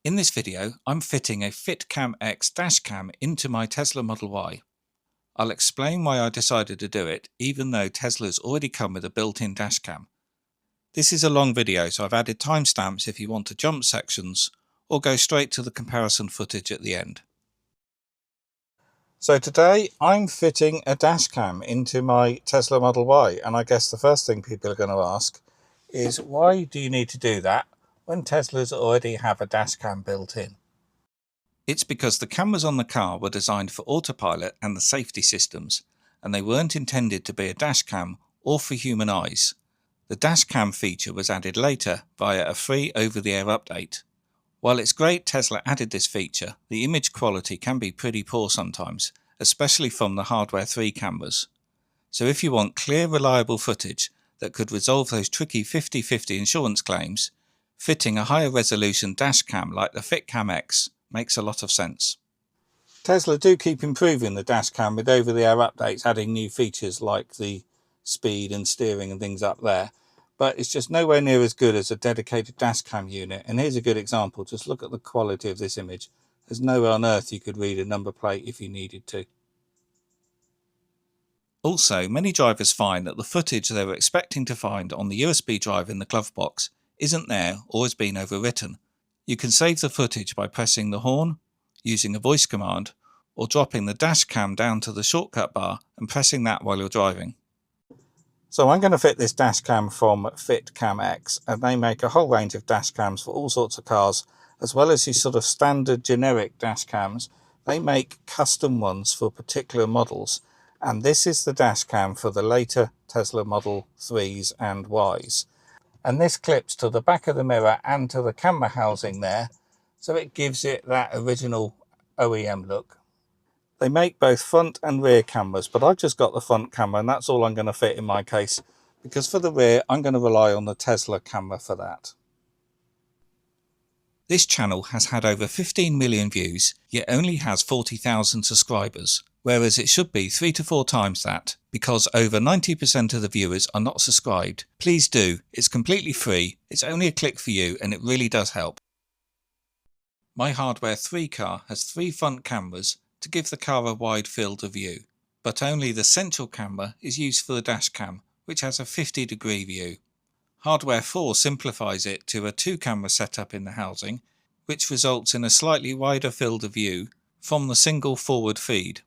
In this video, I'm fitting a FitCamX dashcam into my Tesla Model Y. I'll explain why I decided to do it, even though Tesla's already come with a built-in dashcam. This is a long video, so I've added timestamps if you want to jump sections, or go straight to the comparison footage at the end. So today, I'm fitting a dashcam into my Tesla Model Y, and I guess the first thing people are going to ask is, why do you need to do that when Teslas already have a dashcam built in? It's because the cameras on the car were designed for Autopilot and the safety systems, and they weren't intended to be a dashcam or for human eyes. The dashcam feature was added later via a free over-the-air update. While it's great Tesla added this feature, the image quality can be pretty poor sometimes, especially from the Hardware 3 cameras. So if you want clear, reliable footage that could resolve those tricky 50-50 insurance claims, fitting a higher resolution dashcam like the FitCamX makes a lot of sense. Tesla do keep improving the dashcam with over-the-air updates, adding new features like the speed and steering and things up there, but it's just nowhere near as good as a dedicated dashcam unit. And here's a good example. Just look at the quality of this image. There's nowhere on earth you could read a number plate if you needed to. Also, many drivers find that the footage they were expecting to find on the USB drive in the glove box isn't there or has been overwritten. You can save the footage by pressing the horn, using a voice command, or dropping the dash cam down to the shortcut bar and pressing that while you're driving. So I'm going to fit this dash cam from FitCamX, and they make a whole range of dash cams for all sorts of cars, as well as these sort of standard generic dash cams. They make custom ones for particular models, and this is the dash cam for the later Tesla Model 3s and Ys. And this clips to the back of the mirror and to the camera housing there, so it gives it that original OEM look. They make both front and rear cameras, but I've just got the front camera, and that's all I'm going to fit in my case, because for the rear I'm going to rely on the Tesla camera for that. This channel has had over 15 million views, yet only has 40,000 subscribers, whereas it should be 3 to 4 times that, because over 90% of the viewers are not subscribed. Please do, it's completely free, it's only a click for you, and it really does help. My Hardware 3 car has 3 front cameras to give the car a wide field of view, but only the central camera is used for the dash cam, which has a 50-degree view. Hardware 4 simplifies it to a 2-camera setup in the housing, which results in a slightly wider field of view from the single forward feed.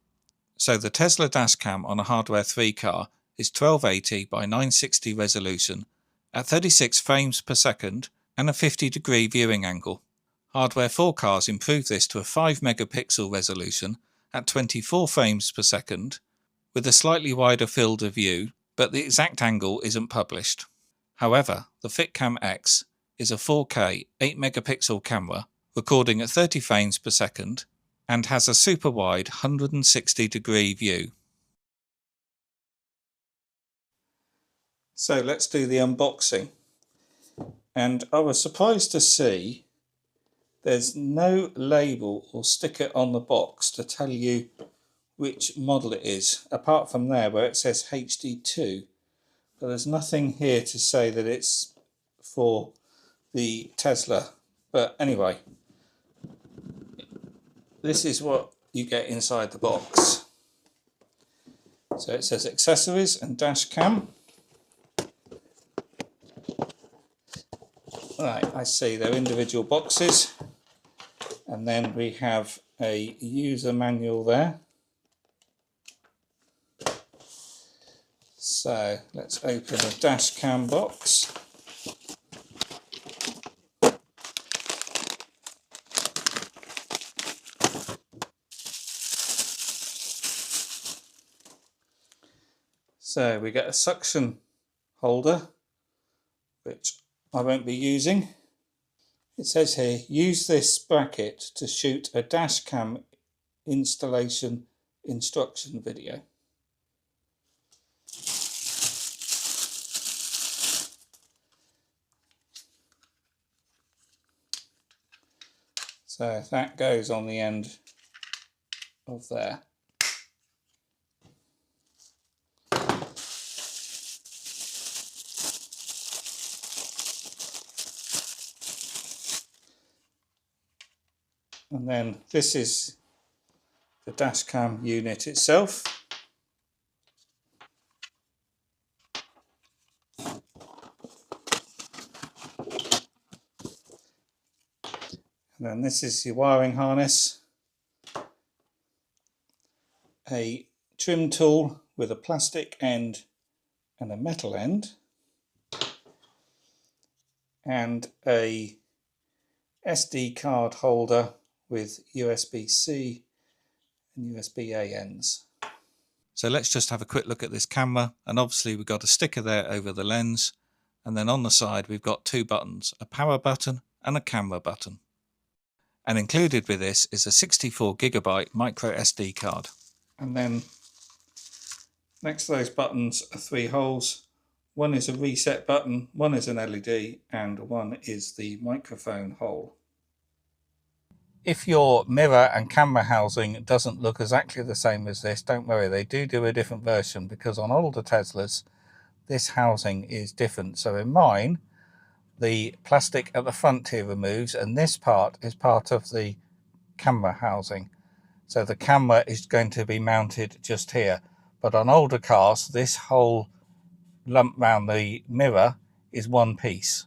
So the Tesla dashcam on a Hardware 3 car is 1280 by 960 resolution at 36 frames per second and a 50-degree viewing angle. Hardware 4 cars improve this to a 5 megapixel resolution at 24 frames per second with a slightly wider field of view, but the exact angle isn't published. However, the FitCamX is a 4K 8 megapixel camera recording at 30 frames per second and has a super wide 160-degree view. So let's do the unboxing. And I was surprised to see there's no label or sticker on the box to tell you which model it is, apart from there where it says HD2. But there's nothing here to say that it's for the Tesla. But anyway, this is what you get inside the box. So it says accessories and dash cam. Right, I see they're individual boxes. And then we have a user manual there. So let's open a dash cam box. So we get a suction holder, which I won't be using. It says here, use this bracket to shoot a dash cam installation instruction video. So that goes on the end of there. And then this is the dashcam unit itself. And then this is your wiring harness, a trim tool with a plastic end and a metal end, and a SD card holder with USB-C and USB-A ends. So let's just have a quick look at this camera, and obviously we've got a sticker there over the lens, and then on the side we've got two buttons, a power button and a camera button. And included with this is a 64GB micro SD card. And then next to those buttons are three holes. One is a reset button, one is an LED, and one is the microphone hole. If your mirror and camera housing doesn't look exactly the same as this, don't worry, they do a different version, because on older Teslas this housing is different. So in mine, the plastic at the front here removes, and this part is part of the camera housing. So the camera is going to be mounted just here. But on older cars, this whole lump round the mirror is one piece.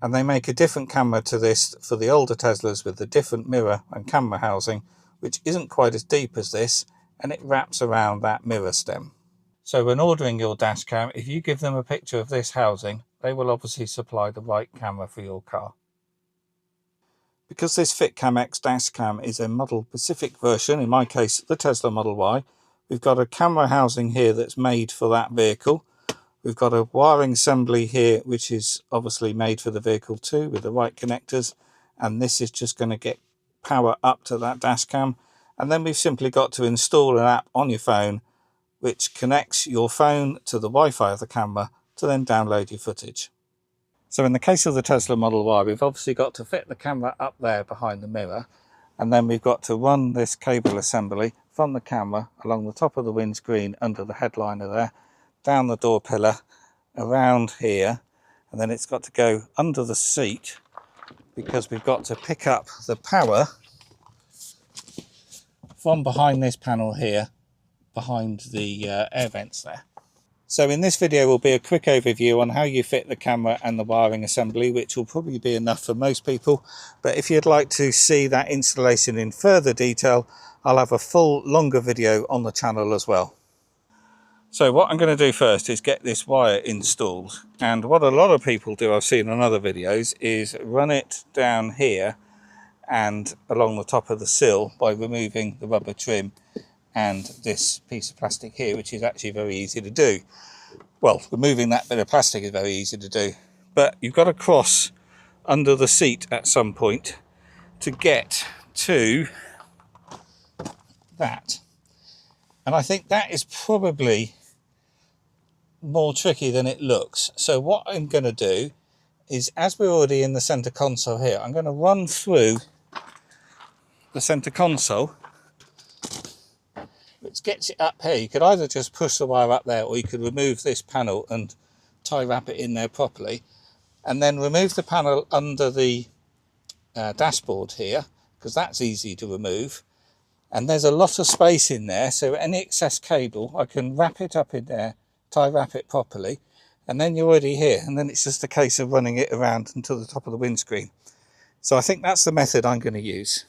And they make a different camera to this for the older Teslas with the different mirror and camera housing, which isn't quite as deep as this, and it wraps around that mirror stem. So when ordering your dash cam, if you give them a picture of this housing, they will obviously supply the right camera for your car. Because this FitCamX dash cam is a model specific version, in my case the Tesla Model Y, we've got a camera housing here that's made for that vehicle. We've got a wiring assembly here which is obviously made for the vehicle too, with the right connectors, and this is just going to get power up to that dash cam. And then we've simply got to install an app on your phone which connects your phone to the Wi-Fi of the camera to then download your footage. So in the case of the Tesla Model Y, we've obviously got to fit the camera up there behind the mirror, and then we've got to run this cable assembly from the camera along the top of the windscreen under the headliner there, down the door pillar, around here, and then it's got to go under the seat, because we've got to pick up the power from behind this panel here, behind the air vents there. So in this video will be a quick overview on how you fit the camera and the wiring assembly, which will probably be enough for most people. But if you'd like to see that installation in further detail, I'll have a full longer video on the channel as well. So what I'm going to do first is get this wire installed. And what a lot of people do, I've seen on other videos, is run it down here and along the top of the sill by removing the rubber trim and this piece of plastic here, which is actually very easy to do. Well, removing that bit of plastic is very easy to do, but you've got to cross under the seat at some point to get to that. And I think that is probably more tricky than it looks. So what I'm going to do is, as we're already in the center console here, I'm going to run through the center console, which gets it up here. You could either just push the wire up there, or you could remove this panel and tie wrap it in there properly, and then remove the panel under the dashboard here, because that's easy to remove. And there's a lot of space in there, so any excess cable I can wrap it up in there, tie wrap it properly, and then you're already here, and then it's just a case of running it around until the top of the windscreen. So I think that's the method I'm going to use.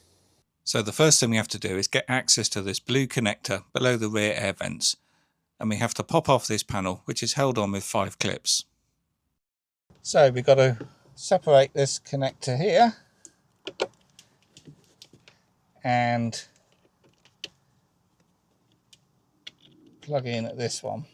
So the first thing we have to do is get access to this blue connector below the rear air vents, and we have to pop off this panel, which is held on with 5 clips. So we've got to separate this connector here and plug in at this one.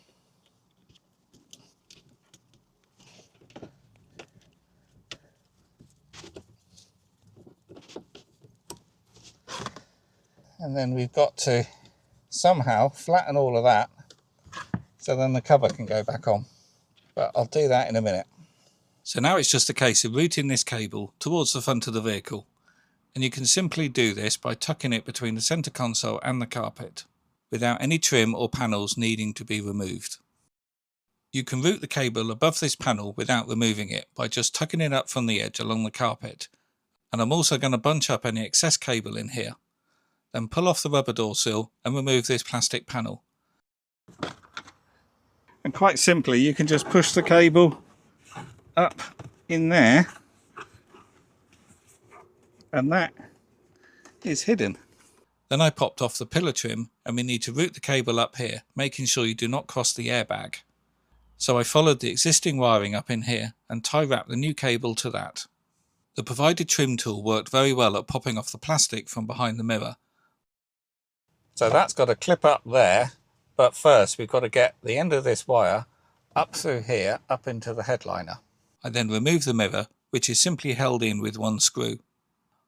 And then we've got to somehow flatten all of that so then the cover can go back on. But I'll do that in a minute. So now it's just a case of routing this cable towards the front of the vehicle. And you can simply do this by tucking it between the center console and the carpet, without any trim or panels needing to be removed. You can route the cable above this panel without removing it by just tucking it up from the edge along the carpet. And I'm also going to bunch up any excess cable in here. Then pull off the rubber door sill and remove this plastic panel. And quite simply, you can just push the cable up in there, and that is hidden. Then I popped off the pillar trim, and we need to route the cable up here, making sure you do not cross the airbag. So I followed the existing wiring up in here and tie wrapped the new cable to that. The provided trim tool worked very well at popping off the plastic from behind the mirror. So that's got a clip up there, but first we've got to get the end of this wire up through here, up into the headliner. I then remove the mirror, which is simply held in with one screw.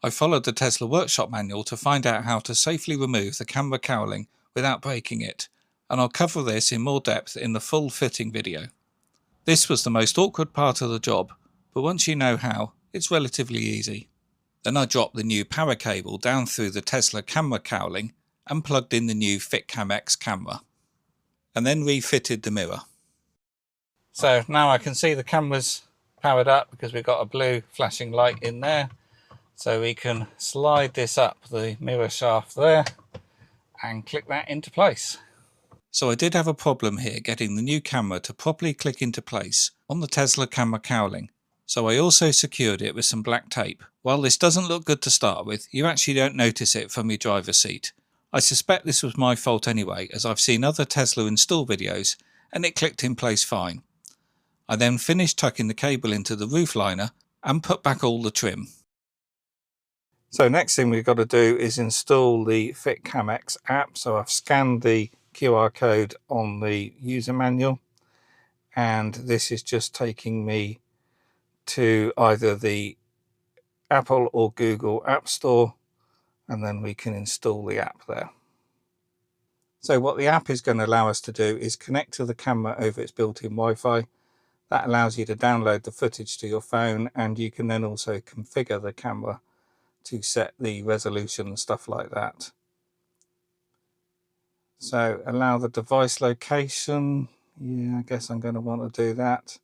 I followed the Tesla workshop manual to find out how to safely remove the camera cowling without breaking it, and I'll cover this in more depth in the full fitting video. This was the most awkward part of the job, but once you know how, it's relatively easy. Then I dropped the new power cable down through the Tesla camera cowling and plugged in the new FitCamX camera, and then refitted the mirror. So now I can see the camera's powered up because we've got a blue flashing light in there. So we can slide this up the mirror shaft there and click that into place. So I did have a problem here getting the new camera to properly click into place on the Tesla camera cowling. So I also secured it with some black tape. While this doesn't look good to start with, you actually don't notice it from your driver's seat. I suspect this was my fault anyway, as I've seen other Tesla install videos and it clicked in place fine. I then finished tucking the cable into the roof liner and put back all the trim. So next thing we've got to do is install the FitCamX app. So I've scanned the QR code on the user manual, and this is just taking me to either the Apple or Google App Store, and then we can install the app there. So what the app is going to allow us to do is connect to the camera over its built-in Wi-Fi. That allows you to download the footage to your phone, and you can then also configure the camera to set the resolution and stuff like that. So allow the device location. Yeah, I guess I'm going to want to do that.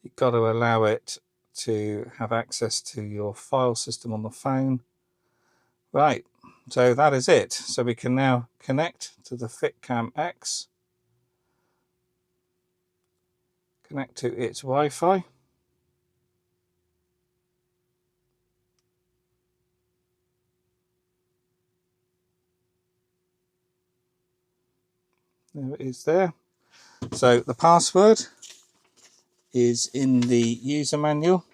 You've got to allow it to have access to your file system on the phone. Right, so that is it. So we can now connect to the FitCamX, connect to its Wi-Fi. There it is there. So the password is in the user manual,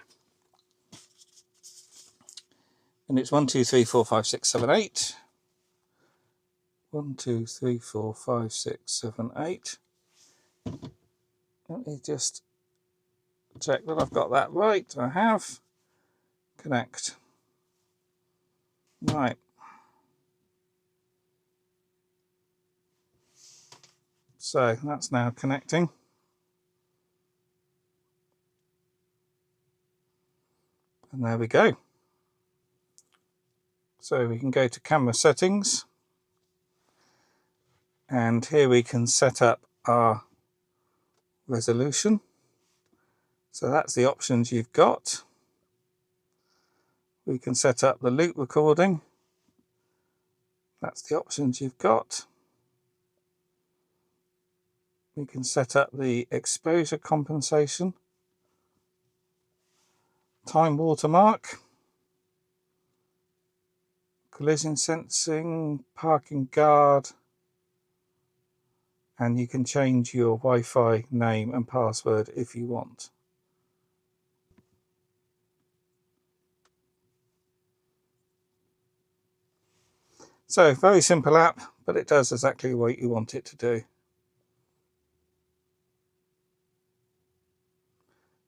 and it's 1 2 3 4 5 6 7 8. 1 2 3 4 5 6 7 8. Let me just check that I've got that right. I have. Connect. Right. So that's now connecting. And there we go. So we can go to camera settings, and here we can set up our resolution. So that's the options you've got. We can set up the loop recording. That's the options you've got. We can set up the exposure compensation, time watermark, collision sensing, parking guard, and you can change your Wi-Fi name and password if you want. So very simple app, but it does exactly what you want it to do.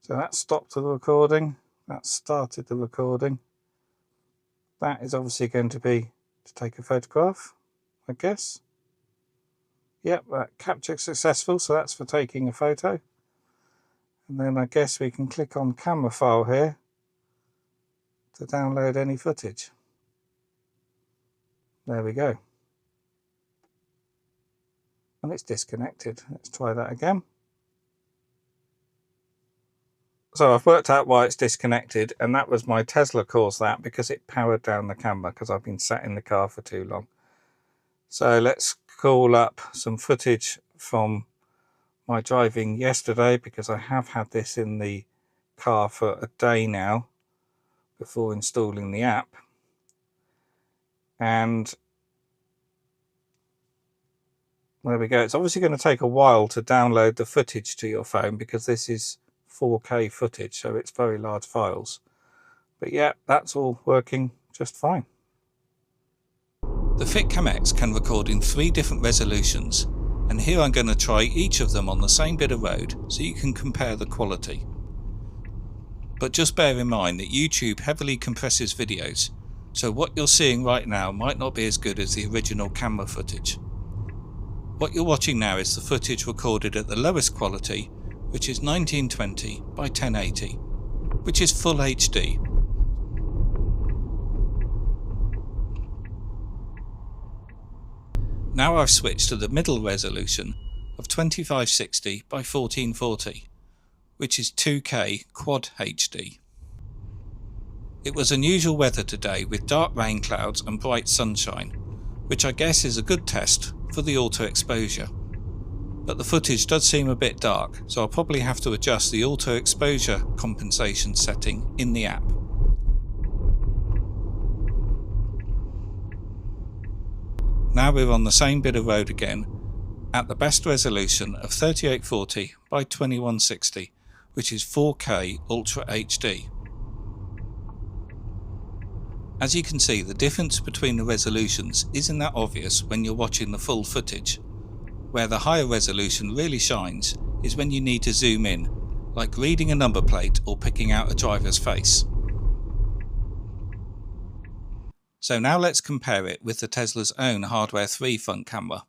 So that stopped the recording, that started the recording. That is obviously going to be to take a photograph, I guess. Yep, that capture successful, so that's for taking a photo. And then I guess we can click on camera file here to download any footage. There we go. And it's disconnected. Let's try that again. So I've worked out why it's disconnected, and that was my Tesla caused that because it powered down the camera because I've been sat in the car for too long. So let's call up some footage from my driving yesterday, because I have had this in the car for a day now before installing the app. And there we go. It's obviously going to take a while to download the footage to your phone because this is 4K footage, so it's very large files. But yeah, that's all working just fine. The FitCamX can record in 3 different resolutions, and here I'm going to try each of them on the same bit of road so you can compare the quality. But just bear in mind that YouTube heavily compresses videos, so what you're seeing right now might not be as good as the original camera footage. What you're watching now is the footage recorded at the lowest quality, which is 1920 by 1080, which is full HD. Now I've switched to the middle resolution of 2560 by 1440, which is 2K Quad HD. It was unusual weather today with dark rain clouds and bright sunshine, which I guess is a good test for the auto exposure. But the footage does seem a bit dark, so I'll probably have to adjust the auto exposure compensation setting in the app. Now we're on the same bit of road again, at the best resolution of 3840 by 2160, which is 4K Ultra HD. As you can see, the difference between the resolutions isn't that obvious when you're watching the full footage. Where the higher resolution really shines is when you need to zoom in, like reading a number plate or picking out a driver's face. So now let's compare it with the Tesla's own Hardware 3 front camera.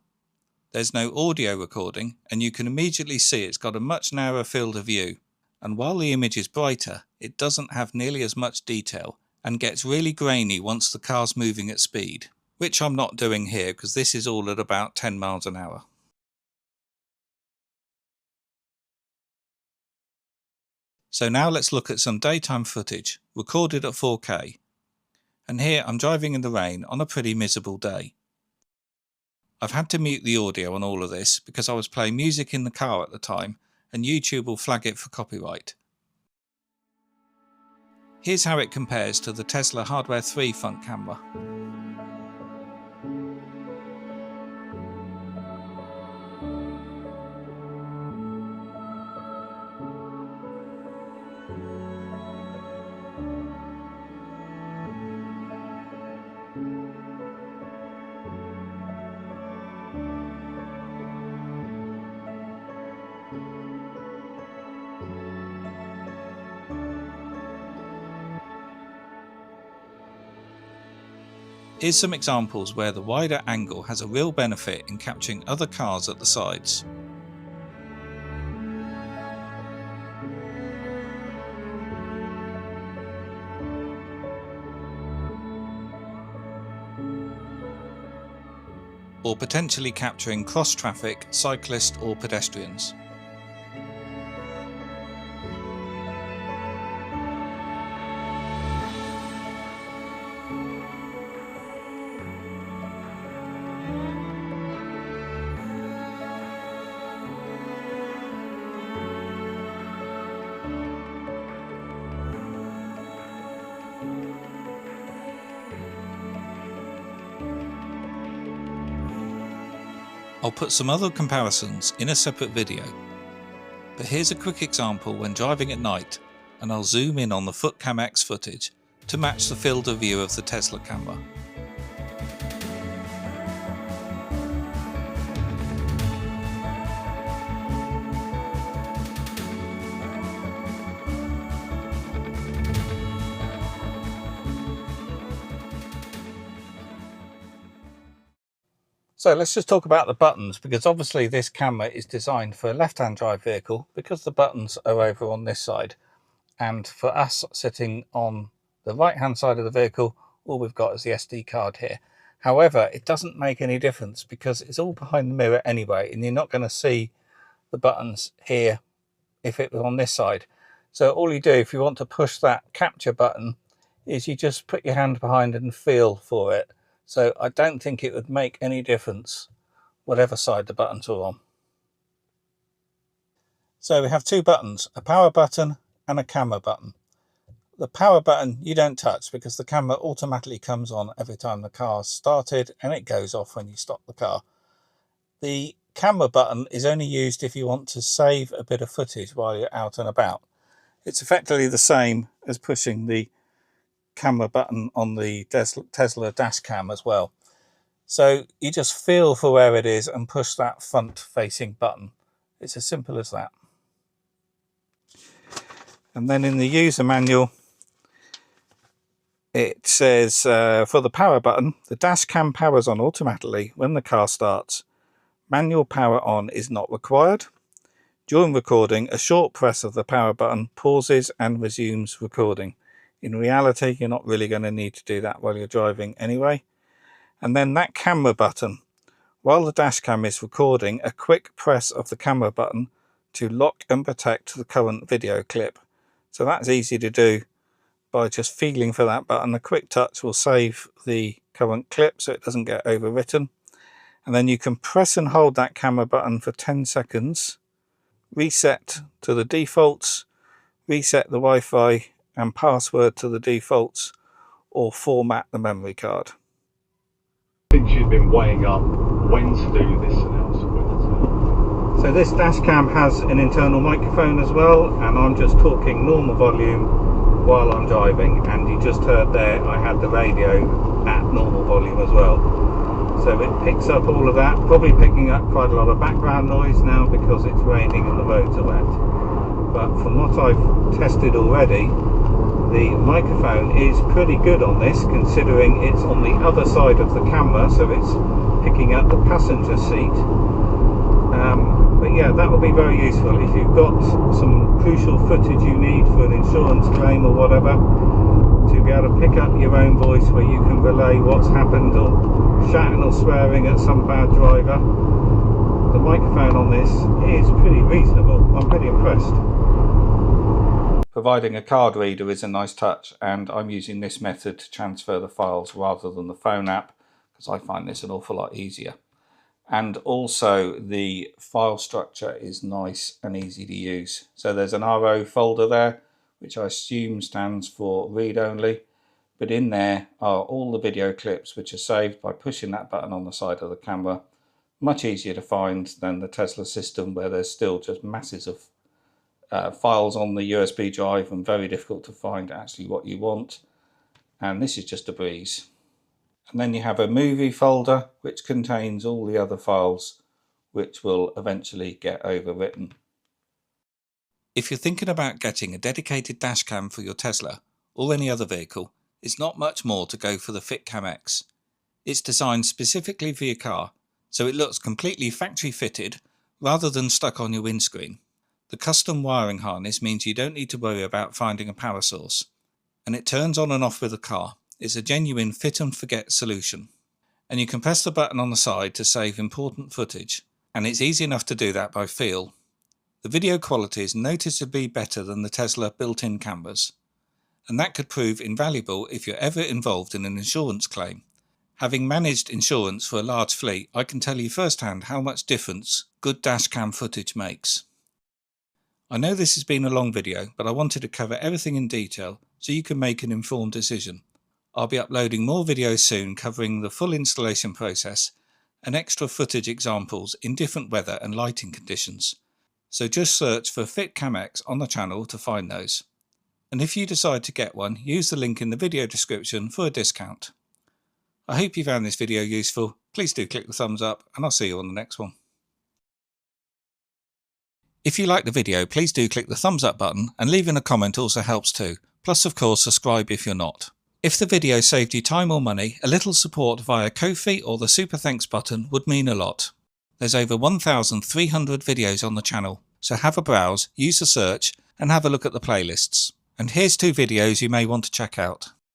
There's no audio recording, and you can immediately see it's got a much narrower field of view, and while the image is brighter, it doesn't have nearly as much detail and gets really grainy once the car's moving at speed, which I'm not doing here because this is all at about 10 miles an hour. So now let's look at some daytime footage recorded at 4K. And here I'm driving in the rain on a pretty miserable day. I've had to mute the audio on all of this because I was playing music in the car at the time, and YouTube will flag it for copyright. Here's how it compares to the Tesla Hardware 3 front camera. Here's some examples where the wider angle has a real benefit in capturing other cars at the sides. Or potentially capturing cross-traffic, cyclists or pedestrians. I'll put some other comparisons in a separate video, but here's a quick example when driving at night, and I'll zoom in on the FitCamX footage to match the field of view of the Tesla camera. So let's just talk about the buttons, because obviously this camera is designed for a left-hand drive vehicle because the buttons are over on this side. And for us sitting on the right-hand side of the vehicle, all we've got is the SD card here. However, it doesn't make any difference because it's all behind the mirror anyway, and you're not going to see the buttons here if it was on this side. So all you do if you want to push that capture button is you just put your hand behind it and feel for it. So I don't think it would make any difference whatever side the buttons are on. So we have two buttons, a power button and a camera button. The power button you don't touch because the camera automatically comes on every time the car's started and it goes off when you stop the car. The camera button is only used if you want to save a bit of footage while you're out and about. It's effectively the same as pushing the camera button on the Tesla Dashcam as well. So you just feel for where it is and push that front facing button. It's as simple as that. And then in the user manual it says for the power button, the Dashcam powers on automatically when the car starts. Manual power on is not required. During recording, a short press of the power button pauses and resumes recording. In reality, you're not really going to need to do that while you're driving anyway. And then that camera button. While the Dashcam is recording, a quick press of the camera button to lock and protect the current video clip. So that's easy to do by just feeling for that button. A quick touch will save the current clip so it doesn't get overwritten. And then you can press and hold that camera button for 10 seconds. Reset to the defaults, reset the Wi-Fi and password to the defaults, or format the memory card. I think she's been weighing up when to do this announcement. So this Dashcam has an internal microphone as well, and I'm just talking normal volume while I'm driving, and you just heard there I had the radio at normal volume as well. So it picks up all of that, probably picking up quite a lot of background noise now because it's raining and the roads are wet. But from what I've tested already, the microphone is pretty good on this, considering it's on the other side of the camera, so it's picking up the passenger seat. But yeah, that will be very useful if you've got some crucial footage you need for an insurance claim or whatever, to be able to pick up your own voice where you can relay what's happened, or shouting or swearing at some bad driver. The microphone on this is pretty reasonable. I'm pretty impressed. Providing a card reader is a nice touch, and I'm using this method to transfer the files rather than the phone app because I find this an awful lot easier. And also the file structure is nice and easy to use. So there's an RO folder there, which I assume stands for read only, but in there are all the video clips which are saved by pushing that button on the side of the camera. Much easier to find than the Tesla system, where there's still just masses of files on the USB drive and very difficult to find actually what you want. And this is just a breeze. And then you have a movie folder which contains all the other files which will eventually get overwritten. If you're thinking about getting a dedicated dashcam for your Tesla or any other vehicle, it's not much more to go for the FitCamX. It's designed specifically for your car, so it looks completely factory fitted rather than stuck on your windscreen. The custom wiring harness means you don't need to worry about finding a power source, and it turns on and off with the car. It's a genuine fit and forget solution. And you can press the button on the side to save important footage, and it's easy enough to do that by feel. The video quality is noticeably better than the Tesla built-in cameras, and that could prove invaluable if you're ever involved in an insurance claim. Having managed insurance for a large fleet, I can tell you firsthand how much difference good dashcam footage makes. I know this has been a long video, but I wanted to cover everything in detail so you can make an informed decision. I'll be uploading more videos soon covering the full installation process and extra footage examples in different weather and lighting conditions. So just search for FitCamX on the channel to find those. And if you decide to get one, use the link in the video description for a discount. I hope you found this video useful. Please do click the thumbs up, and I'll see you on the next one. If you like the video, please do click the thumbs up button, and leaving a comment also helps too. Plus, of course, subscribe if you're not. If the video saved you time or money, a little support via Ko-fi or the Super Thanks button would mean a lot. There's over 1,300 videos on the channel, so have a browse, use the search, and have a look at the playlists. And here's 2 videos you may want to check out.